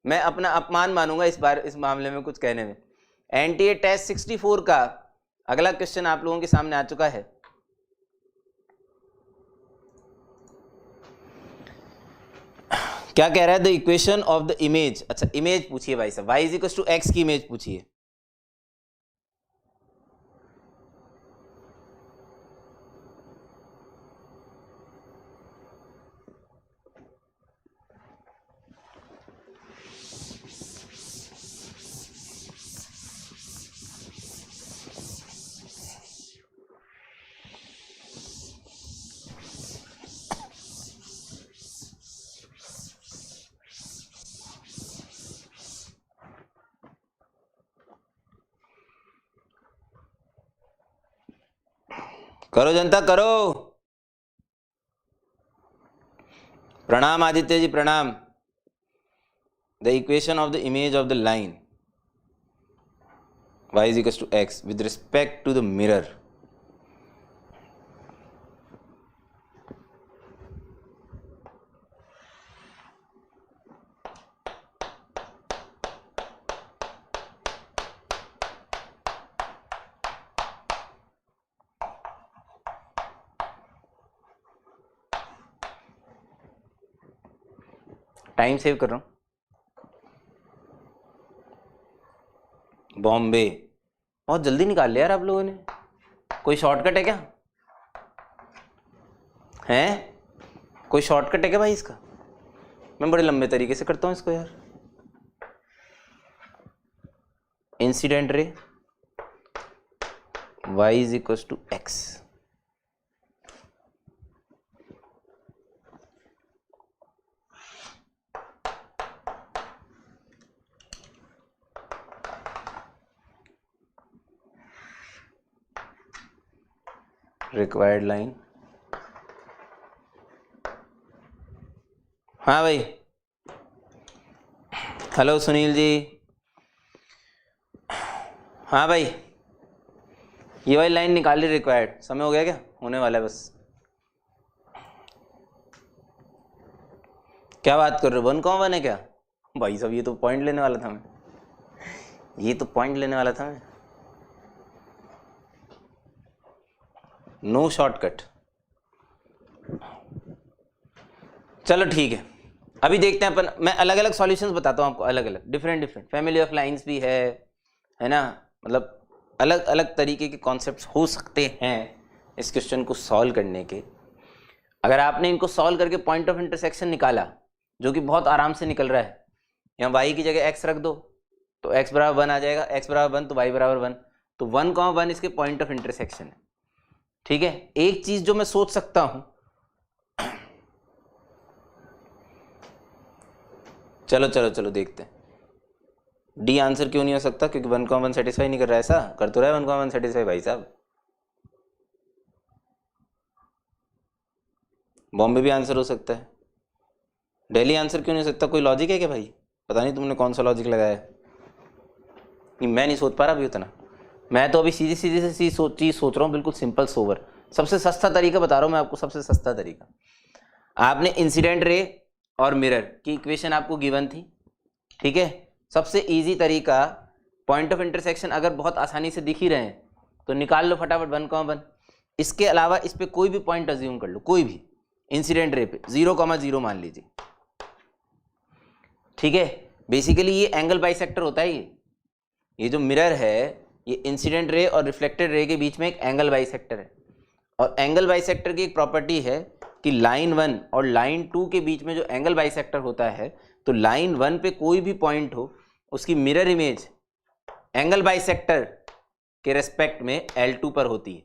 मैं अपना अपमान मानूंगा इस बार इस मामले में कुछ कहने में। एनटीए टेस्ट 64 का अगला क्वेश्चन आप लोगों के सामने आ चुका है। क्या कह रहा है? The equation of the image, अच्छा इमेज पूछिए भाई साहब, y इज टू एक्स की इमेज पूछिए। करो जनता करो। प्रणाम आदित्य जी प्रणाम। The equation of the image of the line y is equals to x with respect to the mirror. Time save कर रहा हूं। बॉम्बे बहुत जल्दी निकाल लिया यार आप लोगों ने। कोई शॉर्टकट है क्या? हैं? कोई शॉर्टकट है क्या भाई इसका? मैं बड़े लंबे तरीके से करता हूं इसको यार। Incident ray y is equal to x, required line. हाँ भाई, हेलो सुनील जी। हाँ भाई, ये वाली लाइन निकाल ली रिक्वायर्ड। समय हो गया क्या? होने वाला है बस। क्या बात कर रहे हो? 1,1 है क्या भाई साहब? ये तो पॉइंट लेने वाला था मैं, ये तो पॉइंट लेने वाला था मैं। No shortcut. चलो ठीक है, अभी देखते हैं अपन। मैं अलग अलग सॉल्यूशंस बताता हूँ आपको, अलग अलग डिफरेंट फैमिली ऑफ लाइंस भी है ना। मतलब अलग अलग तरीके के कॉन्सेप्ट्स हो सकते हैं इस क्वेश्चन को सॉल्व करने के। अगर आपने इनको सॉल्व करके पॉइंट ऑफ इंटरसेक्शन निकाला, जो कि बहुत आराम से निकल रहा है, यहाँ y की जगह x रख दो तो x बराबर 1 आ जाएगा, x बराबर 1 तो y बराबर 1, तो 1,1 इसके पॉइंट ऑफ इंटरसेक्शन है। ठीक है, एक चीज जो मैं सोच सकता हूं, चलो चलो चलो देखते हैं। डी आंसर क्यों नहीं हो सकता? क्योंकि 1,1 सेटिस्फाई नहीं कर रहा है। ऐसा कर तो रहा है 1,1 सेटिस्फाई भाई साहब। बॉम्बे भी आंसर हो सकता है, दिल्ली आंसर क्यों नहीं हो सकता? कोई लॉजिक है क्या भाई? पता नहीं तुमने कौन सा लॉजिक लगाया है, मैं नहीं सोच पा रहा अभी उतना। मैं तो अभी सीधी सीधी से चीज सोच रहा हूँ, बिल्कुल सिंपल सोवर। सबसे सस्ता तरीका बता रहा हूँ मैं आपको, सबसे सस्ता तरीका। आपने इंसिडेंट रे और मिरर की इक्वेशन आपको गिवन थी, ठीक है। सबसे इजी तरीका, पॉइंट ऑफ इंटरसेक्शन अगर बहुत आसानी से दिख ही रहे हैं तो निकाल लो फटाफट 1,1। इसके अलावा इस पे कोई भी पॉइंट अज्यूम कर लो, कोई भी इंसिडेंट रे पे 0,0 मान लीजिए, ठीक है। बेसिकली ये एंगल बाइसेक्टर होता है। ये जो मिरर है ये इंसिडेंट रे और रिफ्लेक्टेड रे के बीच में एक एंगल बाइसेक्टर है। और एंगल बाइसेक्टर की एक प्रॉपर्टी है कि लाइन 1 और लाइन 2 के बीच में जो एंगल बाइसेक्टर होता है, तो लाइन 1 पे कोई भी पॉइंट हो, उसकी मिरर इमेज एंगल बाइसेक्टर के रेस्पेक्ट में L2 पर होती है,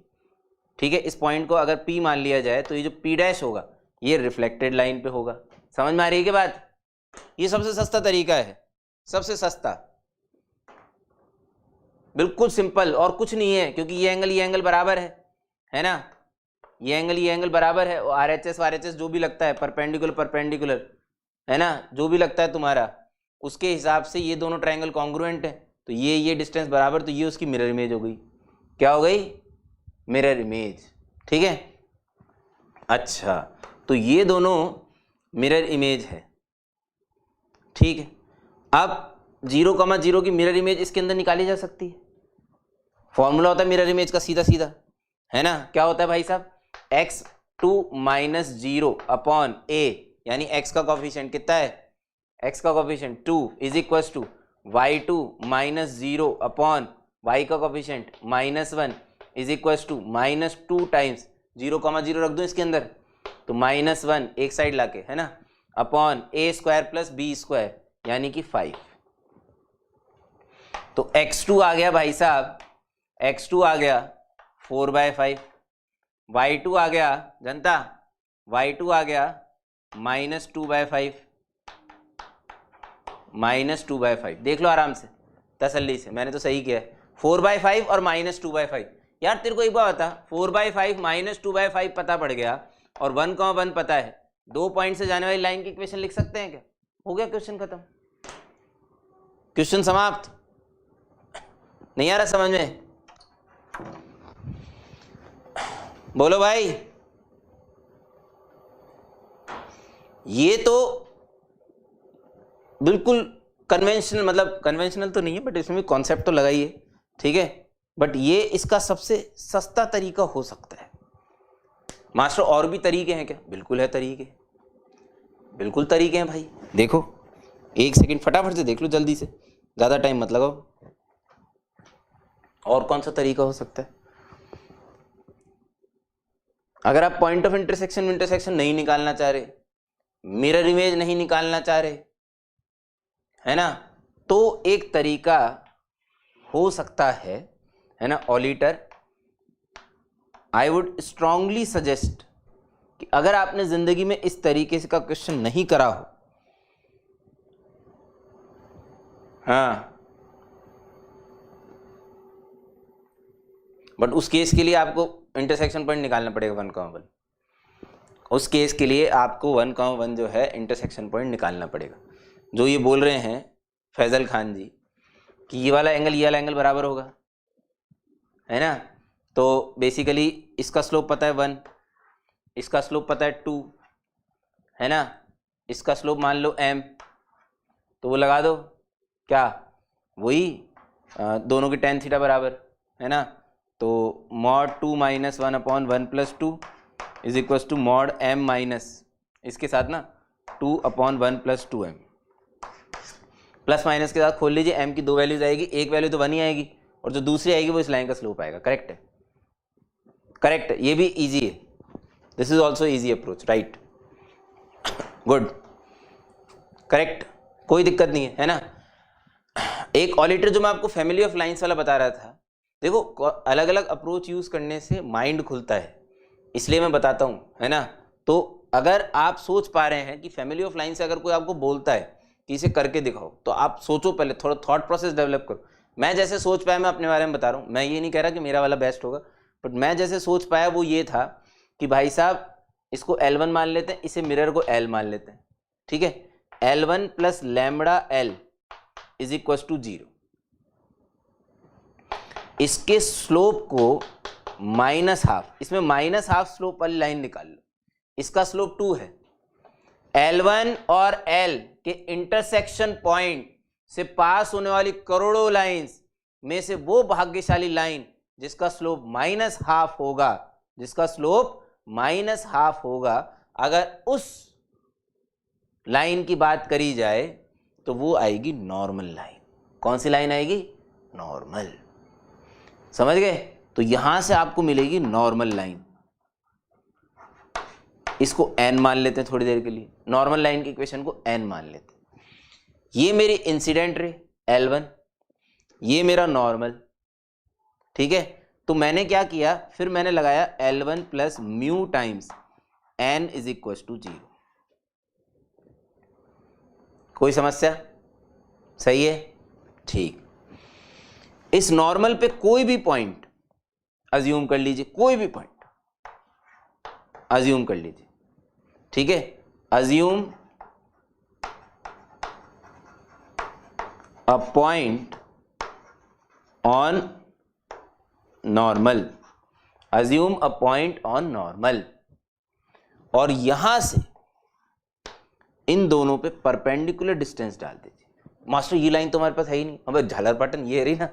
ठीक है। इस पॉइंट को अगर P मान लिया जाए तो ये जो P डैश होगा ये रिफ्लेक्टेड लाइन पे होगा। समझ में आ रही है कि बात? ये सबसे सस्ता तरीका है, सबसे सस्ता, बिल्कुल सिंपल, और कुछ नहीं है। क्योंकि ये एंगल बराबर है ना, ये एंगल बराबर है। और RHS जो भी लगता है, परपेंडिकुलर है ना, जो भी लगता है तुम्हारा, उसके हिसाब से ये दोनों ट्रायंगल कॉन्ग्रुएंट है। तो ये डिस्टेंस बराबर, तो ये उसकी मिरर इमेज हो गई। क्या हो गई? मिरर इमेज, ठीक है। अच्छा, तो ये दोनों मिरर इमेज है, ठीक है। अब 0,0 की मिरर इमेज इसके अंदर निकाली जा सकती है। फॉर्मूला होता है मिरर इमेज का सीधा सीधा, है ना। क्या होता है भाई साहब, x2 माइनस 0 अपॉन a, यानी x का कोफिशिएंट कितना है, x का coefficient 2 is equal to y2 minus 0 upon y का coefficient -1 is equal to -2 times 0,0 रख दूं इसके अंदर, तो -1 एक साइड लाके, है ना, upon a square plus b square यानी कि 5। तो x2 आ गया भाई साहब, x2 आ गया 4/5, y2 आ गया जनता, y2 आ गया -2/5, -2/5। देख लो आराम से तसल्ली से, मैंने तो सही किया है, 4/5 और -2/5। यार तेरे को एक बात बता, 4/5 -2/5 पता पड़ गया और 1,1 पता है, 2 पॉइंट से जाने वाली लाइन की इक्वेशन लिख सकते हैं क्या? हो गया क्वेश्चन खत्म, क्वेश्चन समाप्त। नहीं आ रहा समझ में? बोलो भाई। ये तो बिल्कुल कन्वेंशनल, मतलब कन्वेंशनल तो नहीं है बट इसमें भी कॉन्सेप्ट तो लगा ही है, ठीक है, बट ये इसका सबसे सस्ता तरीका हो सकता है। मास्टर और भी तरीके हैं क्या? बिल्कुल है तरीके, बिल्कुल तरीके हैं भाई। देखो एक सेकंड फटाफट से देख लो जल्दी से, ज्यादा टाइम मत लगाओ। और कौन सा तरीका हो सकता है? अगर आप पॉइंट ऑफ इंटरसेक्शन नहीं निकालना चाह रहे, मिरर इमेज नहीं निकालना चाह रहे, है ना, तो एक तरीका हो सकता है ना ऑलिटर। आई वुड स्ट्रांगली सजेस्ट कि अगर आपने जिंदगी में इस तरीके से का क्वेश्चन नहीं करा हो, हाँ, बट उस केस के लिए आपको इंटरसेक्शन पॉइंट निकालना पड़ेगा 1,1। उस केस के लिए आपको 1,1 जो है इंटरसेक्शन पॉइंट निकालना पड़ेगा। जो ये बोल रहे हैं फैजल खान जी कि ये वाला एंगल बराबर होगा, है ना, तो बेसिकली इसका स्लोप पता है 1, इसका स्लोप पता है 2, है ना, इसका स्लोप मान लो m, तो वो लगा दो क्या, वही दोनों की tan थीटा बराबर, है ना, तो mod 2 minus 1 upon 1 plus 2 is equal to mod m minus इसके साथ ना 2 upon 1 plus 2m, plus minus के साथ खोल लीजिए, m की 2 वैल्यूज आएगी, एक वैल्यू तो 1 ही आएगी और जो दूसरी आएगी वो इस लाइन का स्लोप आएगा। करेक्ट है, करेक्ट है, ये भी इजी है, this is also easy approach, right, good, correct, कोई दिक्कत नहीं है ना। एक ऑलिटर जो मैं आपको फैमिली ऑफ लाइंस वाला बता रहा था, देखो अलग अलग अप्रोच यूज करने से माइंड खुलता है, इसलिए मैं बताता हूँ, है ना। तो अगर आप सोच पा रहे हैं कि फैमिली ऑफ लाइन से अगर कोई आपको बोलता है कि इसे करके दिखाओ, तो आप सोचो पहले, थोड़ा थॉट प्रोसेस डेवलप करो। मैं जैसे सोच पाया, मैं अपने बारे में बता रहा हूँ, मैं ये नहीं कह रहा कि मेरा वाला बेस्ट होगा, बट मैं जैसे सोच पाया वो ये था कि भाई साहब इसको L1 मान लेते हैं, इसे मिरर को L मान लेते हैं, ठीक है, L1 plus lambda L is equal to 0। इसके स्लोप को -½ इसमें -½ स्लोप वाली लाइन निकाल लो, इसका स्लोप 2 है। L1 और L के इंटरसेक्शन पॉइंट से पास होने वाली करोड़ों लाइंस में से वो भाग्यशाली लाइन जिसका स्लोप -½ होगा, जिसका स्लोप -½ होगा, अगर उस लाइन की बात करी जाए तो वो आएगी नॉर्मल लाइन। कौन सी लाइन आएगी? नॉर्मल, समझ गए? तो यहां से आपको मिलेगी नॉर्मल लाइन, इसको n मान लेते हैं थोड़ी देर के लिए, नॉर्मल लाइन की इक्वेशन को n मान लेते हैं। ये मेरी इंसिडेंट रे L1, ये मेरा नॉर्मल, ठीक है। तो मैंने क्या किया, फिर मैंने लगाया L1 plus mu times n is equal to 0। कोई समस्या? सही है, ठीक। इस नॉर्मल पे कोई भी पॉइंट अज्यूम कर लीजिए, कोई भी पॉइंट अज्यूम कर लीजिए, ठीक है, assume a point on normal, assume a point on normal, और यहां से इन दोनों पे परपेंडिकुलर डिस्टेंस डाल दीजिए। मास्टर ये लाइन तो हमारे पास है ही नहीं, अब झालर पाटन ये है रही ना,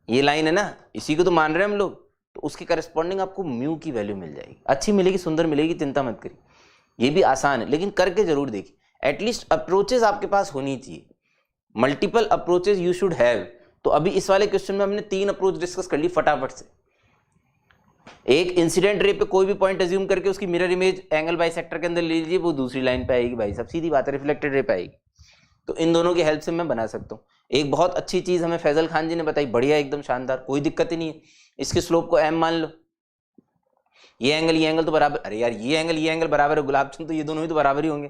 ये लाइन है ना, इसी को तो मान रहे हैं हम लोग, तो उसके करस्पॉन्डिंग आपको म्यू की वैल्यू मिल जाएगी, अच्छी मिलेगी, सुंदर मिलेगी, चिंता मत करिए। ये भी आसान है, लेकिन करके जरूर देखिए। एटलीस्ट अप्रोचेस आपके पास होनी चाहिए, multiple approaches you should have. तो अभी इस वाले क्वेश्चन में हमने 3 अप्रोच डिस्कस कर ली फटाफट से। एक इंसिडेंट रे पे कोई भी पॉइंट अज्यूम करके उसकी मिरर इमेज एंगल बाइसेक्टर के अंदर ले लीजिए, वो दूसरी लाइन पे आएगी भाई साहब, सीधी बात है, रिफ्लेक्टेड रे पे आएगी। तो इन दोनों की हेल्प से मैं बना सकता हूँ। एक बहुत अच्छी चीज हमें फैजल खान जी ने बताई, बढ़िया एकदम शानदार, कोई दिक्कत ही नहीं है। इसके स्लोप को m मान लो, ये एंगल तो बराबर, अरे यार ये एंगल बराबर है गुलाब चंद, तो ये दोनों ही तो बराबर ही होंगे,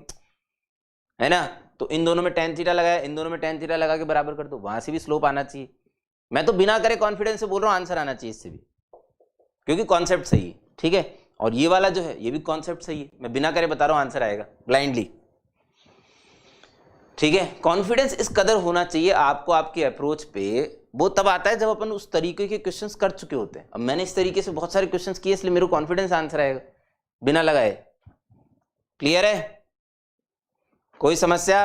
है ना। तो इन दोनों में tan थीटा लगाया, इन दोनों में tan थीटा लगा के बराबर कर दो, वहां से भी स्लोप आना चाहिए। मैं तो बिना करे कॉन्फिडेंस से बोल रहा हूँ आंसर आना चाहिए इससे भी, क्योंकि कॉन्सेप्ट सही है, ठीक है। और ये वाला जो है ये भी कॉन्सेप्ट सही है, मैं बिना करे बता रहा हूँ आंसर आएगा ब्लाइंडली, ठीक है। कॉन्फिडेंस इस कदर होना चाहिए आपको आपके अप्रोच पे, वो तब आता है जब अपन उस तरीके के क्वेश्चंस कर चुके होते हैं। अब मैंने इस तरीके से बहुत सारे क्वेश्चंस किए, इसलिए मेरे को कॉन्फिडेंस आंसर आएगा बिना लगाए। क्लियर है, कोई समस्या?